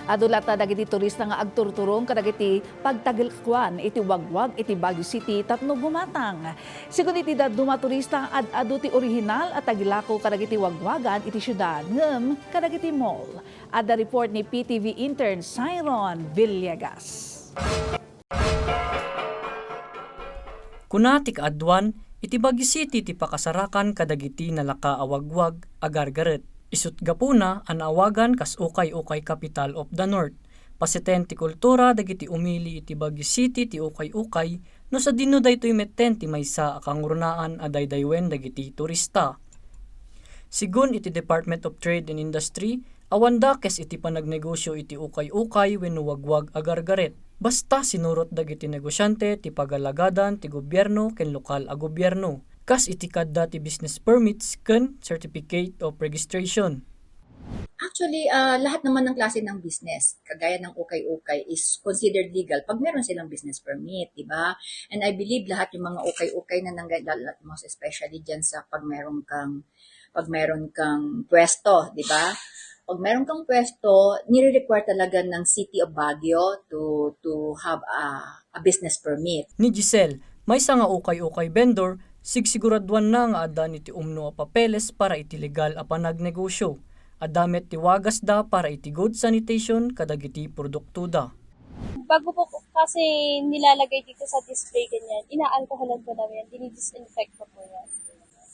Adulat na dagiti turista nga agturturong kadagiti pagtagilkwan iti wagwag iti Baguio City tapno gumatang. Sigun iti daduma turista adu ti orihinal at tagilako kadagiti wagwagan iti syudad ngem kadagiti mall. Adda report ni PTV intern Siron Villegas. Kunatik adwan iti Baguio City ti pakasarakan kadagiti nalakaawagwag agargaret. Isut gapuna an awagan kas ukay-ukay capital of the North. Pasiten ti kultura dagiti umili iti Baguio City ti ukay-ukay no sa dino daytoy metten ti maysa a kangurnaan a daydaywen dagiti turista. Sigun iti Department of Trade and Industry, awanda kes iti panagnegosyo iti ukay-ukay wenno wagwag agargaret. Basta sinurot dagiti negosyante ti pagalagadan ti gobyerno ken lokal a gobyerno. Kas iti kadda ti business permits ken certificate of registration. Actually, lahat naman ng klase ng business, kagaya ng ukay-ukay, is considered legal pag meron silang business permit, di ba? And I believe lahat yung mga ukay-ukay na nanggagalat, most especially dyan sa pag meron kang pwesto, di ba? Pag meron kang pwesto, nire-require talaga ng City of Baguio to have a business permit. Ni Giselle, may nga ukay-ukay vendor, sigsiguraduan na nga adan iti umno a papeles para iti legal a panagnegosyo. Adamet ti wagas da para iti good sanitation kadagiti produkto da. Bago po kasi nilalagay dito sa display ganyan, ina-alcoholan po namin yan, dinidisinfect po yan.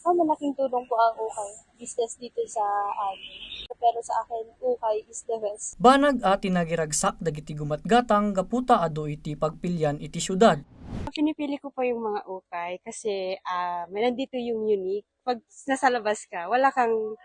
Malaking tulong po ang ukay business dito sa amin. Pero sa akin, ukay is the best. Banag ati nagiragsak dagiti gumatgatang gaputa ado iti pagpilyan iti syudad. Pinipili ko pa yung mga ukay kasi nandito yung unique. Pag nasa labas ka, wala kang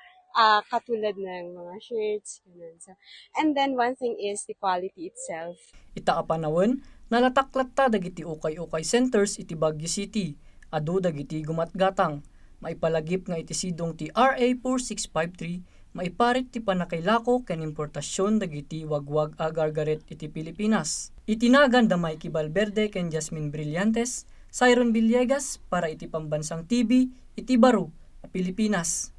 katulad ng mga shirts. Ganun. So, and then one thing is the quality itself. Ita apanawon, nalataklat ta dagiti ukay-ukay centers iti Baguio City. Ado dagiti gumatgatang. Maipalagip nga iti sidong ti RA 4653, maiparit ti panakailako ken importasyon dagiti wagwag agargaret iti Pilipinas. Itinagan da Mikey Valverde ken Jasmine Brillantes, Siron Villegas para iti Pambansang TV, iti Baro, Pilipinas.